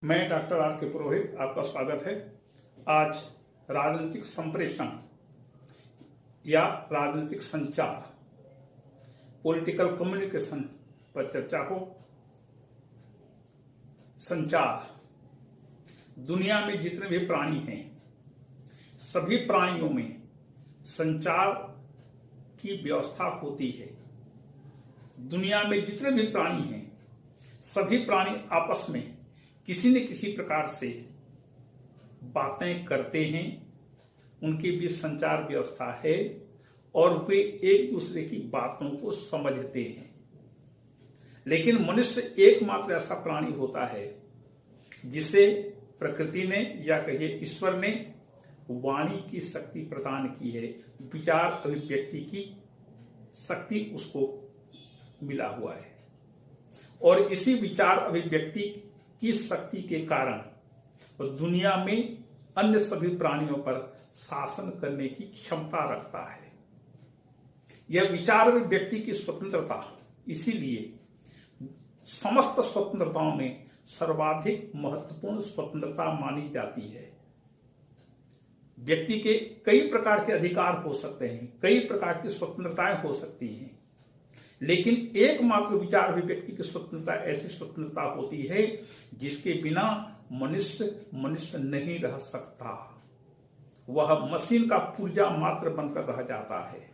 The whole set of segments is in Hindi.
मैं डॉक्टर आर के पुरोहित, आपका स्वागत है। आज राजनीतिक संप्रेषण या राजनीतिक संचार, पॉलिटिकल कम्युनिकेशन पर चर्चा हो। संचार, दुनिया में जितने भी प्राणी हैं, सभी प्राणियों में संचार की व्यवस्था होती है। दुनिया में जितने भी प्राणी हैं, सभी प्राणी आपस में किसी न किसी प्रकार से बातें करते हैं। उनके बीच संचार व्यवस्था है और वे एक दूसरे की बातों को समझते हैं। लेकिन मनुष्य एकमात्र ऐसा प्राणी होता है जिसे प्रकृति ने या कहिए ईश्वर ने वाणी की शक्ति प्रदान की है। विचार अभिव्यक्ति की शक्ति उसको मिला हुआ है और इसी विचार अभिव्यक्ति की शक्ति के कारण दुनिया में अन्य सभी प्राणियों पर शासन करने की क्षमता रखता है। यह विचार अभिव्यक्ति की स्वतंत्रता इसीलिए समस्त स्वतंत्रताओं में सर्वाधिक महत्वपूर्ण स्वतंत्रता मानी जाती है। व्यक्ति के कई प्रकार के अधिकार हो सकते हैं, कई प्रकार की स्वतंत्रताएं हो सकती हैं, लेकिन एकमात्र विचार अभिव्यक्ति की स्वतंत्रता ऐसी स्वतंत्रता होती है जिसके बिना मनुष्य नहीं रह सकता। वह मशीन का पुर्जा मात्र बनकर रह जाता है।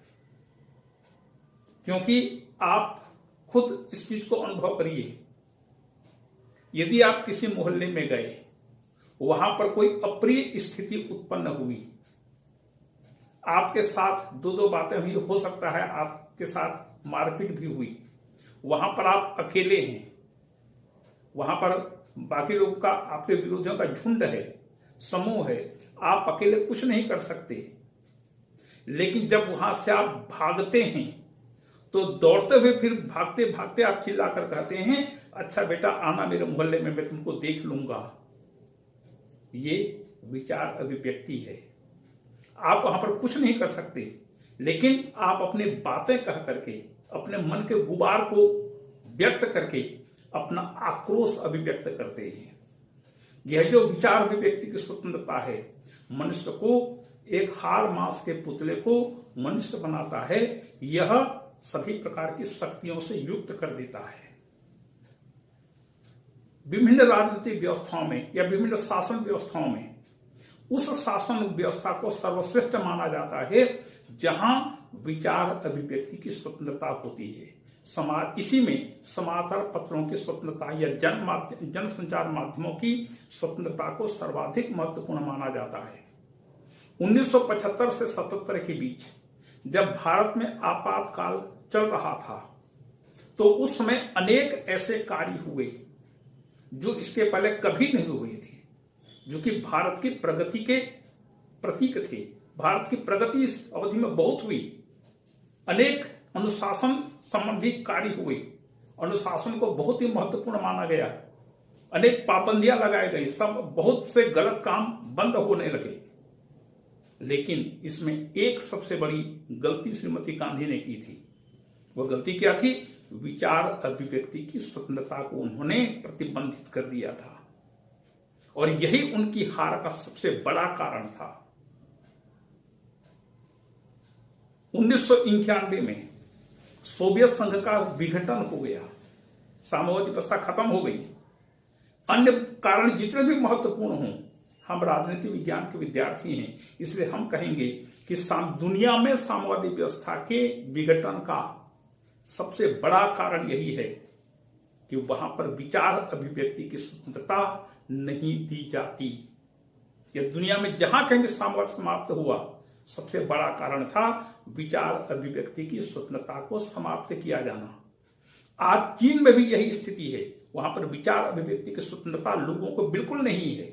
क्योंकि आप खुद इस चीज को अनुभव करिए। यदि आप किसी मोहल्ले में गए, वहां पर कोई अप्रिय स्थिति उत्पन्न हुई, आपके साथ दो बातें हुई, हो सकता है आपके साथ मारपीट भी हुई, वहां पर आप अकेले हैं, वहां पर बाकी लोगों का, आपके विरोधियों का झुंड है, समूह है, आप अकेले कुछ नहीं कर सकते। लेकिन जब वहां से आप भागते हैं तो दौड़ते हुए फिर भागते भागते आप चिल्लाकर कहते हैं, अच्छा बेटा आना मेरे मोहल्ले में, मैं तुमको देख लूंगा। ये विचार अभिव्यक्ति है। आप वहां पर कुछ नहीं कर सकते, लेकिन आप अपनी बातें कह करके, अपने मन के गुबार को व्यक्त करके अपना आक्रोश अभिव्यक्त करते हैं। यह जो विचार अभिव्यक्ति की स्वतंत्रता है, मनुष्य को एक हाड़ मांस के पुतले को मनुष्य बनाता है। यह सभी प्रकार की शक्तियों से युक्त कर देता है। विभिन्न राजनीतिक व्यवस्थाओं में या विभिन्न शासन व्यवस्थाओं में उस शासन व्यवस्था को सर्वश्रेष्ठ माना जाता है जहां विचार अभिव्यक्ति की स्वतंत्रता होती है। इसी में समाचार पत्रों की स्वतंत्रता या जन संचार माध्यमों की स्वतंत्रता को सर्वाधिक महत्वपूर्ण माना जाता है। 1975 से 77 के बीच जब भारत में आपातकाल चल रहा था, तो उस समय अनेक ऐसे कार्य हुए जो इसके पहले कभी नहीं हुए थे, जो कि भारत की प्रगति के प्रतीक थे। भारत की प्रगति इस अवधि में बहुत हुई। अनेक अनुशासन संबंधी कार्य हुए। अनुशासन को बहुत ही महत्वपूर्ण माना गया। अनेक पाबंदियां लगाए गई, सब बहुत से गलत काम बंद होने लगे। लेकिन इसमें एक सबसे बड़ी गलती श्रीमती गांधी ने की थी। वह गलती क्या थी? विचार अभिव्यक्ति की स्वतंत्रता को उन्होंने प्रतिबंधित कर दिया था और यही उनकी हार का सबसे बड़ा कारण था। 1991 में सोवियत संघ का विघटन हो गया, साम्यवादी व्यवस्था खत्म हो गई। अन्य कारण जितने भी महत्वपूर्ण हों, हम राजनीति विज्ञान के विद्यार्थी हैं, इसलिए हम कहेंगे कि दुनिया में साम्यवादी व्यवस्था के विघटन का सबसे बड़ा कारण यही है कि वहां पर विचार अभिव्यक्ति की स्वतंत्रता नहीं दी जाती। यह दुनिया में जहां कहीं साम्यवाद समाप्त हुआ, सबसे बड़ा कारण था विचार अभिव्यक्ति की स्वतंत्रता को समाप्त किया जाना। आज चीन में भी यही स्थिति है। वहां पर विचार अभिव्यक्ति की स्वतंत्रता लोगों को बिल्कुल नहीं है।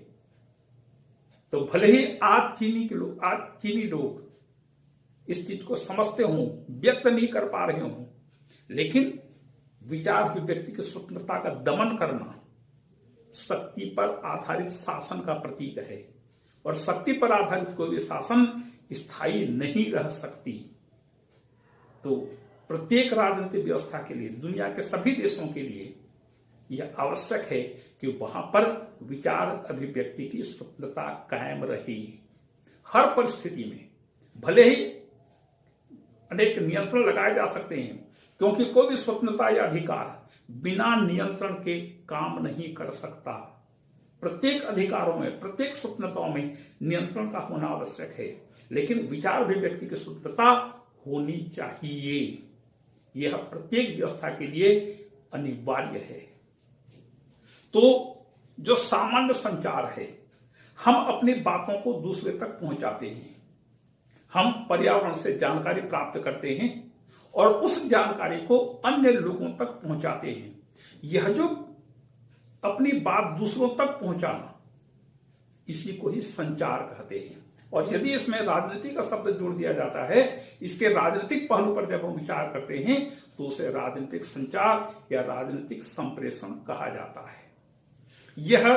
तो भले ही आज चीनी लोग इस चीज को समझते हों, व्यक्त नहीं कर पा रहे हों, लेकिन विचार अभिव्यक्ति की स्वतंत्रता का दमन करना शक्ति पर आधारित शासन का प्रतीक है और शक्ति पर आधारित कोई भी शासन स्थायी नहीं रह सकती। तो प्रत्येक राजनीतिक व्यवस्था के लिए, दुनिया के सभी देशों के लिए यह आवश्यक है कि वहां पर विचार अभिव्यक्ति की स्वतंत्रता कायम रहे। हर परिस्थिति में भले ही अनेक नियंत्रण लगाए जा सकते हैं, क्योंकि कोई भी स्वतंत्रता या अधिकार बिना नियंत्रण के काम नहीं कर सकता। प्रत्येक अधिकारों में, प्रत्येक स्वतंत्रताओं में नियंत्रण का होना आवश्यक है, लेकिन विचार अभिव्यक्ति की स्वतंत्रता होनी चाहिए। यह प्रत्येक व्यवस्था के लिए अनिवार्य है। तो जो सामान्य संचार है, हम अपनी बातों को दूसरे तक पहुंचाते हैं। हम पर्यावरण से जानकारी प्राप्त करते हैं और उस जानकारी को अन्य लोगों तक पहुंचाते हैं। यह जो अपनी बात दूसरों तक पहुंचाना, इसी को ही संचार कहते हैं। और यदि इसमें राजनीति का शब्द जोड़ दिया जाता है, इसके राजनीतिक पहलू पर जब हम विचार करते हैं, तो उसे राजनीतिक संचार या राजनीतिक संप्रेषण कहा जाता है। यह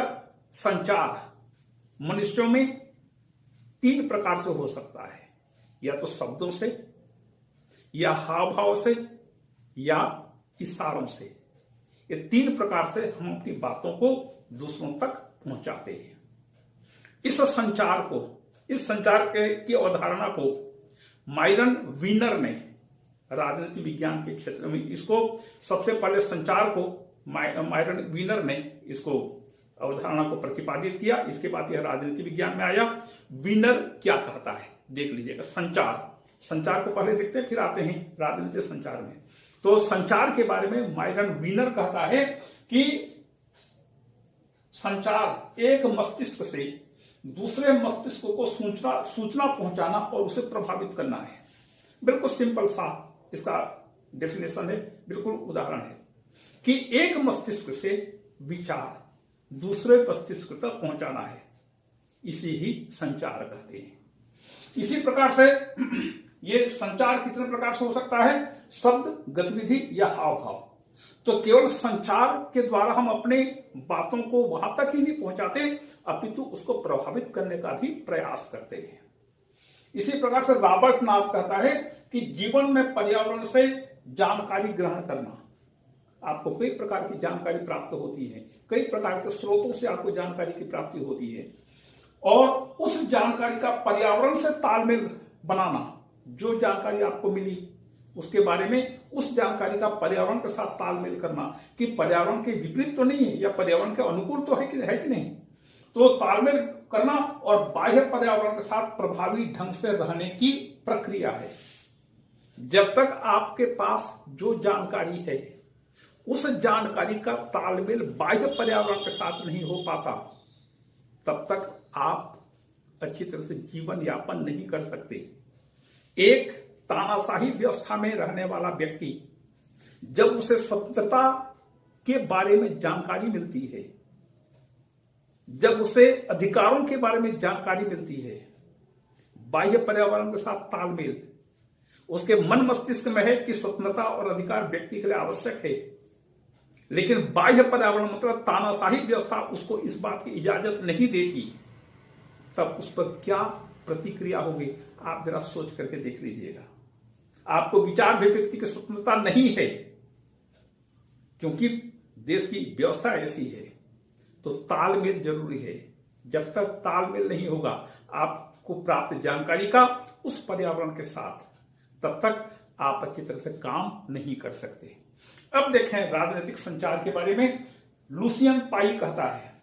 संचार मनुष्यों में 3 प्रकार से हो सकता है, या तो शब्दों से, या हाव भाव से, या इशारों से। ये 3 प्रकार से हम अपनी बातों को दूसरों तक पहुंचाते हैं। इस संचार की अवधारणा को मायरन वीनर ने राजनीति विज्ञान के क्षेत्र में इसको सबसे पहले संचार को मायरन वीनर ने इसको अवधारणा को प्रतिपादित किया। इसके बाद यह राजनीति विज्ञान में आया। वीनर क्या कहता है देख लीजिएगा। संचार को पहले देखते हैं, फिर आते हैं राजनीतिक संचार में। तो संचार के बारे में मायरन वीनर कहता है कि संचार एक मस्तिष्क से दूसरे मस्तिष्क को सूचना पहुंचाना और उसे प्रभावित करना है। बिल्कुल सिंपल सा इसका डेफिनेशन है, बिल्कुल उदाहरण है कि एक मस्तिष्क से विचार दूसरे मस्तिष्क तक पहुंचाना है। इसी ही संचार कहते हैं। इसी प्रकार से ये संचार कितने प्रकार से हो सकता है? शब्द, गतिविधि या हाव भाव। तो केवल संचार के द्वारा हम अपने बातों को वहां तक ही नहीं पहुंचाते, अपितु उसको प्रभावित करने का भी प्रयास करते हैं। इसी प्रकार से रॉबर्ट नाथ कहता है कि जीवन में पर्यावरण से जानकारी ग्रहण करना। आपको कई प्रकार की जानकारी प्राप्त होती है, कई प्रकार के स्रोतों से आपको जानकारी की प्राप्ति होती है, और उस जानकारी का पर्यावरण से तालमेल बनाना। जो जानकारी आपको मिली उसके बारे में उस जानकारी का पर्यावरण के साथ तालमेल करना कि पर्यावरण के विपरीत तो नहीं है या पर्यावरण के अनुकूल तो है कि नहीं। तो तालमेल करना और बाह्य पर्यावरण के साथ प्रभावी ढंग से रहने की प्रक्रिया है। जब तक आपके पास जो जानकारी है उस जानकारी का तालमेल बाह्य पर्यावरण के साथ नहीं हो पाता, तब तक आप अच्छी तरह से जीवन यापन नहीं कर सकते। एक तानाशाही व्यवस्था में रहने वाला व्यक्ति जब उसे स्वतंत्रता के बारे में जानकारी मिलती है, जब उसे अधिकारों के बारे में जानकारी मिलती है, बाह्य पर्यावरण के साथ तालमेल उसके मन मस्तिष्क में है कि स्वतंत्रता और अधिकार व्यक्ति के लिए आवश्यक है, लेकिन बाह्य पर्यावरण मतलब तानाशाही व्यवस्था उसको इस बात की इजाजत नहीं देती, तब उस पर क्या प्रतिक्रिया होगी आप जरा सोच करके देख लीजिएगा। आपको विचार अभिव्यक्ति की स्वतंत्रता नहीं है क्योंकि देश की व्यवस्था ऐसी है, तो तालमेल जरूरी है। जब तक तालमेल नहीं होगा आपको प्राप्त जानकारी का उस पर्यावरण के साथ, तब तक आप अच्छी तरह से काम नहीं कर सकते। अब देखें राजनीतिक संचार के बारे में। लुसियन पाई कहता है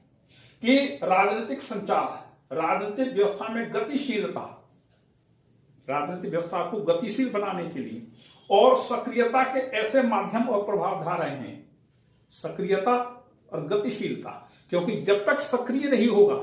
कि राजनीतिक संचार राजनीतिक व्यवस्था में गतिशीलता, राजनीतिक व्यवस्था को गतिशील बनाने के लिए और सक्रियता के ऐसे माध्यम और प्रभाव धाराएं हैं। सक्रियता और गतिशीलता, क्योंकि जब तक सक्रिय नहीं होगा,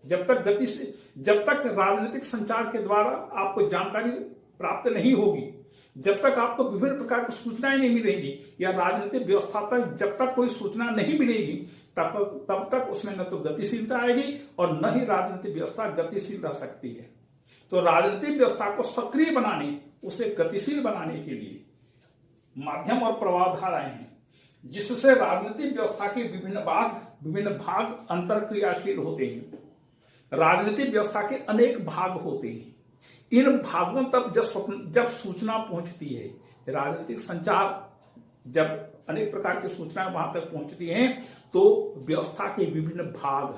जब तक राजनीतिक संचार के द्वारा आपको जानकारी प्राप्त नहीं होगी, जब तक आपको विभिन्न प्रकार की सूचनाएं नहीं मिलेंगी या राजनीतिक व्यवस्था तक जब तक कोई सूचना नहीं मिलेगी, तब तक उसमें न तो गतिशीलता आएगी और न ही राजनीतिक व्यवस्था गतिशील रह सकती है। तो राजनीतिक व्यवस्था को सक्रिय बनाने, उसे गतिशील बनाने के लिए माध्यम और प्रभाव धाराएं हैं, जिससे राजनीतिक व्यवस्था के विभिन्न भाग अंतरक्रियाशील होते हैं। राजनीतिक व्यवस्था के अनेक भाग होते हैं। इन भागों तक जब सूचना पहुंचती है, राजनीतिक संचार जब अनेक प्रकार की सूचनाएं वहां तक पहुंचती हैं, तो व्यवस्था के विभिन्न भाग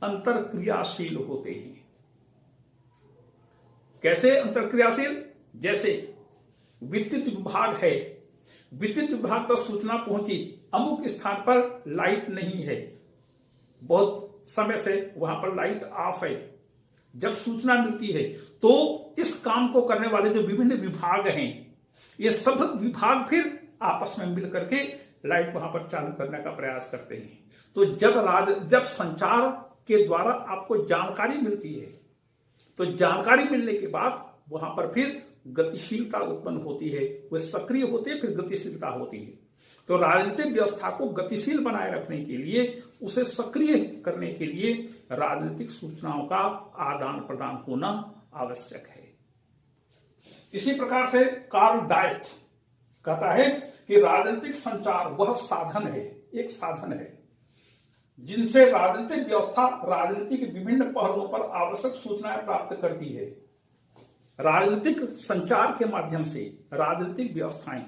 अंतरक्रियाशील होते हैं। कैसे अंतरक्रियाशील? जैसे विद्युत विभाग है, विद्युत विभाग तक सूचना पहुंची, अमुक स्थान पर लाइट नहीं है, बहुत समय से वहां पर लाइट ऑफ है। जब सूचना मिलती है तो इस काम को करने वाले जो विभिन्न विभाग हैं, ये सब विभाग फिर आपस में मिल करके लाइट वहां पर चालू करने का प्रयास करते हैं। तो जब संचार के द्वारा आपको जानकारी मिलती है, तो जानकारी मिलने के बाद वहां पर फिर गतिशीलता उत्पन्न होती है, वे सक्रिय होते हैं, फिर गतिशीलता होती है। तो राजनीतिक व्यवस्था को गतिशील बनाए रखने के लिए, उसे सक्रिय करने के लिए राजनीतिक सूचनाओं का आदान प्रदान होना आवश्यक है। इसी प्रकार से कार्ल डायच कहता है कि राजनीतिक संचार वह साधन है, एक साधन है जिनसे राजनीतिक व्यवस्था राजनीति के विभिन्न पहलुओं पर आवश्यक सूचनाएं प्राप्त करती है। राजनीतिक संचार के माध्यम से राजनीतिक व्यवस्थाएं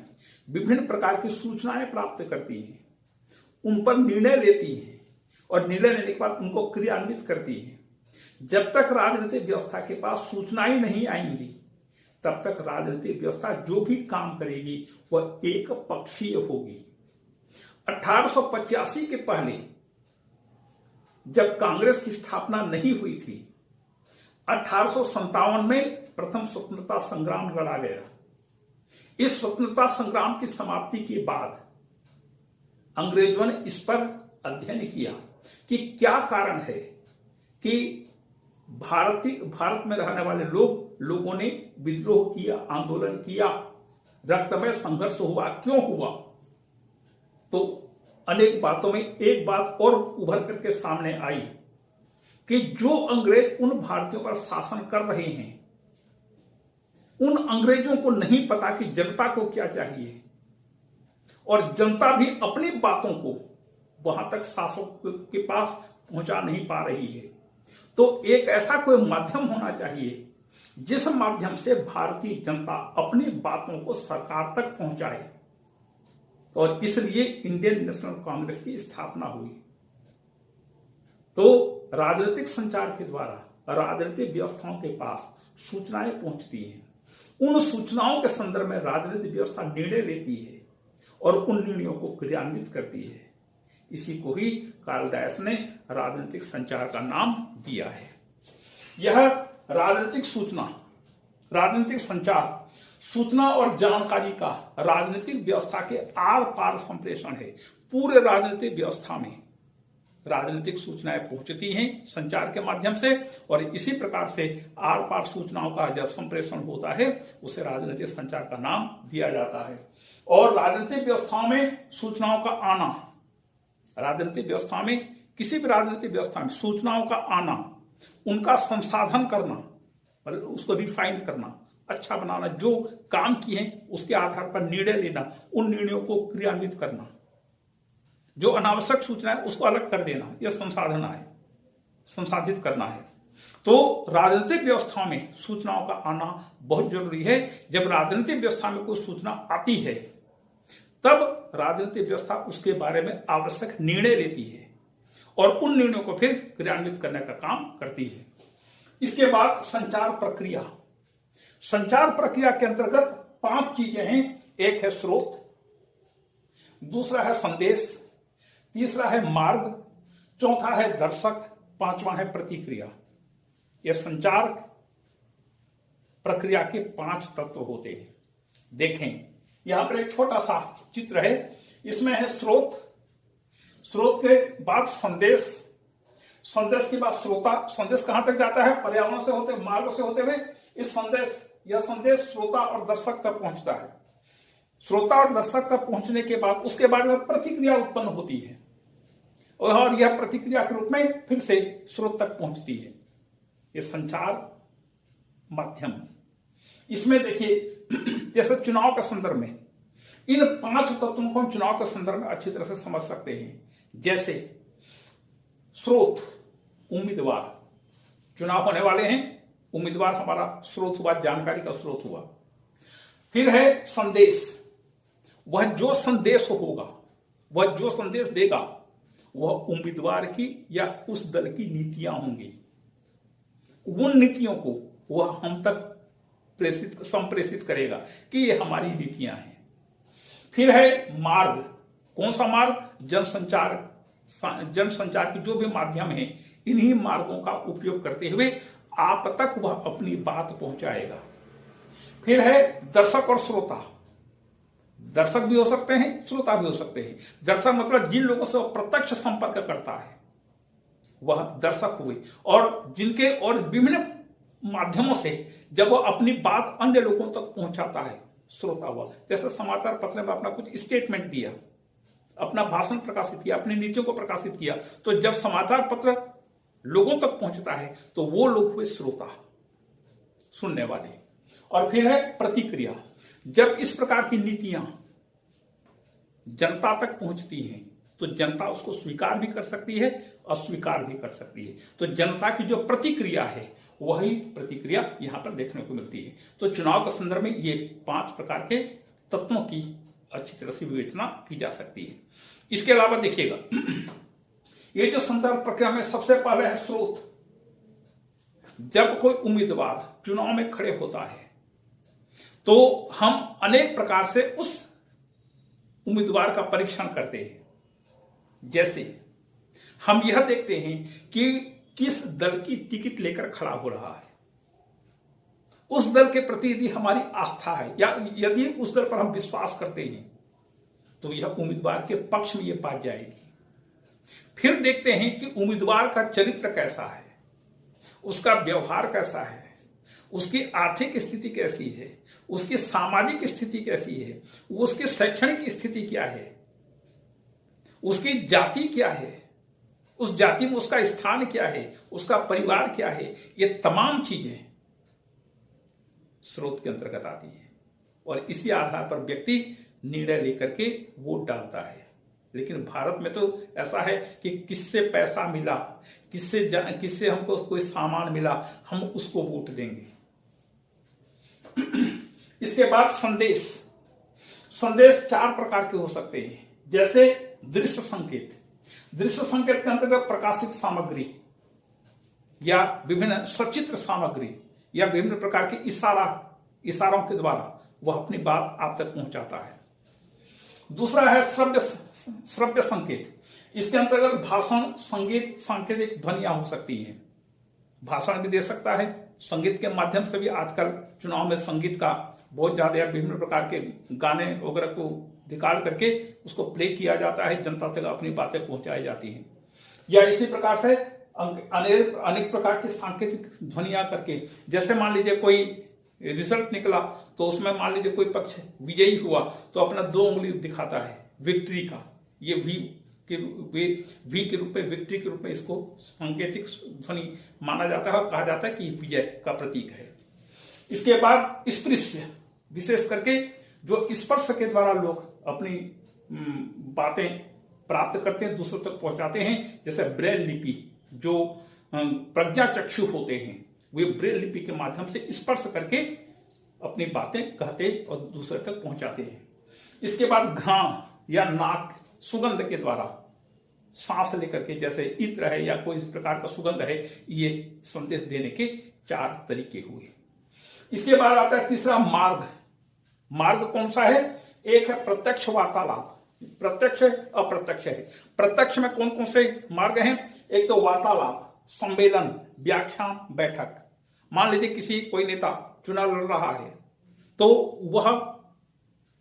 विभिन्न प्रकार की सूचनाएं प्राप्त करती हैं, उन पर निर्णय लेती हैं और निर्णय लेने के बाद उनको क्रियान्वित करती हैं। जब तक राजनीतिक व्यवस्था के पास सूचनाएं नहीं आएंगी, तब तक राजनीतिक व्यवस्था जो भी काम करेगी वह एक पक्षीय होगी। 1885 के पहले जब कांग्रेस की स्थापना नहीं हुई थी, 1857 में प्रथम स्वतंत्रता संग्राम लड़ा गया। इस स्वतंत्रता संग्राम की समाप्ति के बाद अंग्रेजों ने इस पर अध्ययन किया कि क्या कारण है कि भारत में रहने वाले लोगों ने विद्रोह किया, आंदोलन किया, रक्तमय संघर्ष हुआ, क्यों हुआ। तो अनेक बातों में एक बात और उभर करके सामने आई कि जो अंग्रेज उन भारतीयों पर शासन कर रहे हैं, उन अंग्रेजों को नहीं पता कि जनता को क्या चाहिए, और जनता भी अपनी बातों को वहां तक शासक के पास पहुंचा नहीं पा रही है। तो एक ऐसा कोई माध्यम होना चाहिए जिस माध्यम से भारतीय जनता अपनी बातों को सरकार तक पहुंचाए, और इसलिए इंडियन नेशनल कांग्रेस की स्थापना हुई। तो राजनीतिक संचार के द्वारा राजनीतिक व्यवस्थाओं के पास सूचनाएं पहुंचती हैं, उन सूचनाओं के संदर्भ में राजनीतिक व्यवस्था निर्णय लेती है और उन निर्णयों को क्रियान्वित करती है। इसी को ही कार्ल डायस ने राजनीतिक संचार का नाम दिया है। यह राजनीतिक सूचना, राजनीतिक संचार, सूचना और जानकारी का राजनीतिक व्यवस्था के आर पार संप्रेषण है। पूरे राजनीतिक व्यवस्था में राजनीतिक सूचनाएं पहुंचती हैं संचार के माध्यम से, और इसी प्रकार से आर पार सूचनाओं का जब संप्रेषण होता है उसे राजनीतिक संचार का नाम दिया जाता है। और राजनीतिक व्यवस्थाओं में सूचनाओं का आना, राजनीतिक व्यवस्था में, किसी भी राजनीतिक व्यवस्था में सूचनाओं का आना, उनका संसाधन करना, मतलब उसको रिफाइन करना, अच्छा बनाना, जो काम किए हैं उसके आधार पर निर्णय लेना, उन निर्णयों को क्रियान्वित करना, जो अनावश्यक सूचना है उसको अलग कर देना, यह संसाधन है, संसाधित करना है। तो राजनीतिक व्यवस्था में सूचनाओं का आना बहुत जरूरी है। जब राजनीतिक व्यवस्था में कोई सूचना आती है तब राजनीतिक व्यवस्था उसके बारे में आवश्यक निर्णय लेती है और उन निर्णयों को फिर क्रियान्वित करने का काम करती है। इसके बाद संचार प्रक्रिया। संचार प्रक्रिया के अंतर्गत 5 चीजें हैं। एक है स्रोत, दूसरा है संदेश, तीसरा है मार्ग, चौथा है दर्शक, पांचवा है प्रतिक्रिया। यह संचार प्रक्रिया के 5 तत्व होते हैं। देखें, यहां पर एक छोटा सा चित्र है, इसमें है स्रोत, स्रोत के बाद संदेश, संदेश के बाद श्रोता, संदेश कहां तक जाता है, पर्यावरण से होते, मार्ग से होते हुए इस संदेश, यह संदेश श्रोता और दर्शक तक पहुंचता है। श्रोता और दर्शक तक पहुंचने के बाद उसके बाद में प्रतिक्रिया उत्पन्न होती है और यह प्रतिक्रिया के रूप में फिर से स्रोत तक पहुंचती है। यह संचार माध्यम। इसमें देखिए, जैसे चुनाव के संदर्भ में इन 5 तत्वों को हम चुनाव के संदर्भ में अच्छी तरह से समझ सकते हैं। जैसे स्रोत, उम्मीदवार, चुनाव होने वाले हैं, उम्मीदवार हमारा स्रोत हुआ, जानकारी का स्रोत हुआ। फिर है संदेश, वह जो संदेश होगा वह जो संदेश देगा वह उम्मीदवार की या उस दल की नीतियां होंगी। उन नीतियों को वह हम तक संप्रेषित करेगा कि ये हमारी नीतियां हैं। फिर है मार्ग। कौन सा मार्ग? जनसंचार की जो भी माध्यम है, इन्हीं मार्गों का उपयोग करते हुए आप तक वह अपनी बात पहुंचाएगा। फिर है दर्शक और श्रोता। दर्शक भी हो सकते हैं, श्रोता भी हो सकते हैं। दर्शक मतलब जिन लोगों से प्रत्यक्ष संपर्क करता है वह दर्शक हुए, और जिनके और विभिन्न माध्यमों से जब वह अपनी बात अन्य लोगों तक पहुंचाता है, श्रोता हुआ। जैसे समाचार पत्र में अपना कुछ स्टेटमेंट दिया, अपना भाषण प्रकाशित किया, अपनी नीतियों को प्रकाशित किया, तो जब समाचार पत्र लोगों तक पहुंचता है तो वो लोग हुए श्रोता, सुनने वाले। और फिर है प्रतिक्रिया। जब इस प्रकार की नीतियां जनता तक पहुंचती हैं तो जनता उसको स्वीकार भी कर सकती है, अस्वीकार भी कर सकती है। तो जनता की जो प्रतिक्रिया है वही प्रतिक्रिया यहां पर देखने को मिलती है। तो चुनाव के संदर्भ में ये 5 प्रकार के तत्वों की अच्छी तरह से विवेचना की जा सकती है। इसके अलावा देखिएगा, ये जो संदर्भ प्रक्रिया में सबसे पहले है स्रोत। जब कोई उम्मीदवार चुनाव में खड़े होता है तो हम अनेक प्रकार से उस उम्मीदवार का परीक्षण करते हैं। जैसे हम यह देखते हैं कि किस दल की टिकट लेकर खड़ा हो रहा है, उस दल के प्रति यदि हमारी आस्था है या यदि उस दल पर हम विश्वास करते हैं तो यह उम्मीदवार के पक्ष में यह बात जाएगी। फिर देखते हैं कि उम्मीदवार का चरित्र कैसा है, उसका व्यवहार कैसा है, उसकी आर्थिक स्थिति कैसी है, उसकी सामाजिक स्थिति कैसी है, उसकी शैक्षणिक स्थिति क्या है, उसकी जाति क्या है, उस जाति में उसका स्थान क्या है, उसका परिवार क्या है। ये तमाम चीजें स्रोत के अंतर्गत आती है और इसी आधार पर व्यक्ति निर्णय लेकर के वोट डालता है। लेकिन भारत में तो ऐसा है कि किससे पैसा मिला, किससे हमको कोई सामान मिला, हम उसको वोट देंगे। इसके बाद संदेश। संदेश 4 प्रकार के हो सकते हैं। जैसे दृश्य संकेत। दृश्य संकेत के अंतर्गत प्रकाशित सामग्री या विभिन्न सचित्र सामग्री या विभिन्न प्रकार के इशारों के द्वारा वह अपनी बात आप तक पहुंचाता है। दूसरा है श्रव्य संकेत। इसके अंतर्गत भाषण, संगीत, सांकेतिक ध्वनियां हो सकती हैं। भाषण भी दे सकता है, संगीत के माध्यम से भी आजकल चुनाव में संगीत का बहुत ज्यादा विभिन्न प्रकार के गाने वगैरह को रिकॉर्ड करके उसको प्ले किया जाता है, जनता तक अपनी बातें पहुंचाई जाती हैं। या इसी प्रकार से अनेक प्रकार की सांकेतिक ध्वनियां करके, जैसे मान लीजिए कोई रिजल्ट निकला तो उसमें मान लीजिए कोई पक्ष विजयी हुआ तो अपना 2 उंगली दिखाता है विक्ट्री का, ये वी के रूप में, विक्ट्री के रूप में इसको सांकेतिक ध्वनि माना जाता है और कहा जाता है कि विजय का प्रतीक है। इसके बाद स्पृश्य, विशेष करके जो स्पर्श के द्वारा लोग अपनी बातें प्राप्त करते हैं, दूसरों तक पहुंचाते हैं। जैसे ब्रेल लिपि, जो प्रज्ञा चक्षु होते हैं वे ब्रेल लिपि के माध्यम से स्पर्श करके अपनी बातें कहते और दूसरे तक पहुंचाते हैं। इसके बाद घ्राण या नाक, सुगंध के द्वारा सांस लेकर के, जैसे इत्र है या कोई इस प्रकार का सुगंध है, ये संदेश देने के 4 तरीके हुए। इसके बाद आता है तीसरा मार्ग। मार्ग कौन सा है? एक है प्रत्यक्ष वार्तालाप, प्रत्यक्ष है, अप्रत्यक्ष है। प्रत्यक्ष में कौन कौन से मार्ग हैं? एक तो वार्तालाप, सम्मेलन, व्याख्यान, बैठक। मान लीजिए कोई नेता चुनाव लड़ रहा है तो वह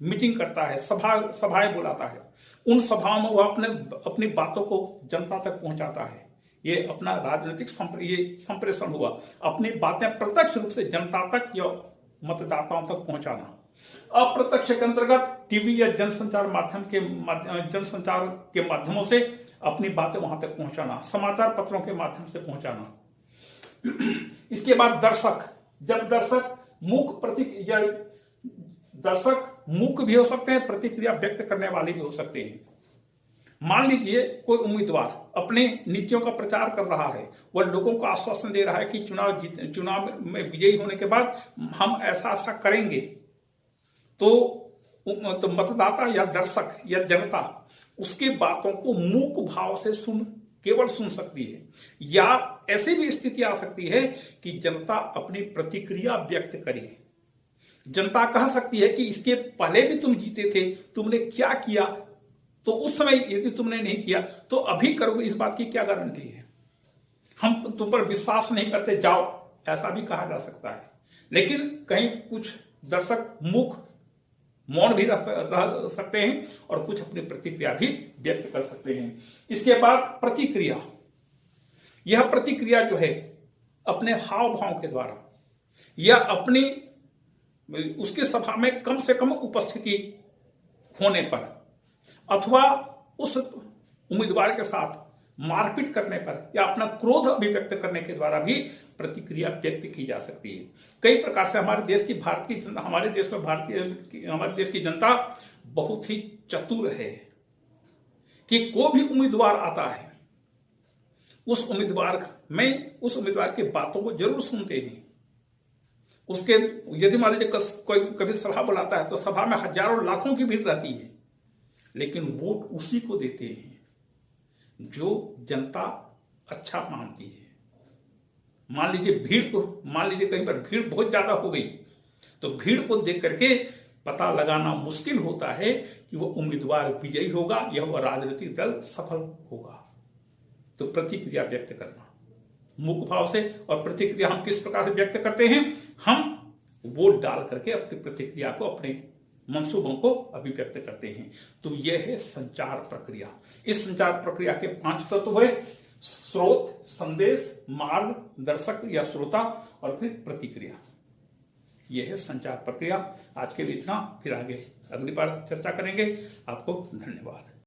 मीटिंग करता है, सभाएं बुलाता है। उन सभाओं में वह अपनी बातों को जनता तक पहुंचाता है। ये अपना राजनीतिक संप्रेषण हुआ, अपनी बातें प्रत्यक्ष रूप से जनता तक या मतदाताओं तक पहुंचाना। अप्रत्यक्ष के अंतर्गत टीवी या जनसंचार के माध्यमों से अपनी बातें वहां तक पहुंचाना, समाचार पत्रों के माध्यम से पहुंचाना। इसके बाद दर्शक, जब दर्शक मूक भी हो सकते हैं, प्रतिक्रिया व्यक्त करने वाले भी हो सकते हैं। मान लीजिए कोई उम्मीदवार अपने नीतियों का प्रचार कर रहा है, वह लोगों को आश्वासन दे रहा है कि चुनाव में विजयी होने के बाद हम ऐसा करेंगे, तो मतदाता या दर्शक या जनता उसकी बातों को मूक भाव से केवल सुन सकती है, या ऐसी भी स्थिति आ सकती है कि जनता अपनी प्रतिक्रिया व्यक्त करे। जनता कह सकती है कि इसके पहले भी तुम जीते थे, तुमने क्या किया, तो उस समय यदि तुमने नहीं किया तो अभी करोगे, इस बात की क्या गारंटी है, हम तुम पर विश्वास नहीं करते, जाओ, ऐसा भी कहा जा सकता है। लेकिन कहीं कुछ दर्शक मौन भी रह सकते हैं और कुछ अपनी प्रतिक्रिया भी व्यक्त कर सकते हैं। इसके बाद प्रतिक्रिया, यह प्रतिक्रिया जो है अपने हाव भाव के द्वारा या अपनी उसके सभा में कम से कम उपस्थिति होने पर अथवा उस उम्मीदवार के साथ मारपीट करने पर या अपना क्रोध अभिव्यक्त करने के द्वारा भी प्रतिक्रिया व्यक्त की जा सकती है। कई प्रकार से हमारे देश की हमारे देश की जनता बहुत ही चतुर है कि कोई भी उम्मीदवार आता है, उस उम्मीदवार की बातों को जरूर सुनते हैं। उसके यदि मान लीजिए कोई कभी सभा बुलाता है तो सभा में हजारों लाखों की भीड़ रहती है, लेकिन वोट उसी को देते हैं जो जनता अच्छा मानती है। मान लीजिए कहीं पर भीड़ बहुत ज्यादा हो गई तो भीड़ को देख करके पता लगाना मुश्किल होता है कि वह उम्मीदवार विजयी होगा या वह राजनीतिक दल सफल होगा। तो प्रतिक्रिया व्यक्त करना मुख भाव से, और प्रतिक्रिया हम किस प्रकार से व्यक्त करते हैं, हम वोट डाल करके अपनी प्रतिक्रिया को, अपने मंसूबों को अभिव्यक्त करते हैं। तो यह है संचार प्रक्रिया। इस संचार प्रक्रिया के 5 तत्व है: स्रोत, संदेश, मार्ग, दर्शक या श्रोता और फिर प्रतिक्रिया। यह है संचार प्रक्रिया। आज के लिए इतना, फिर आगे अगली बार चर्चा करेंगे। आपको धन्यवाद।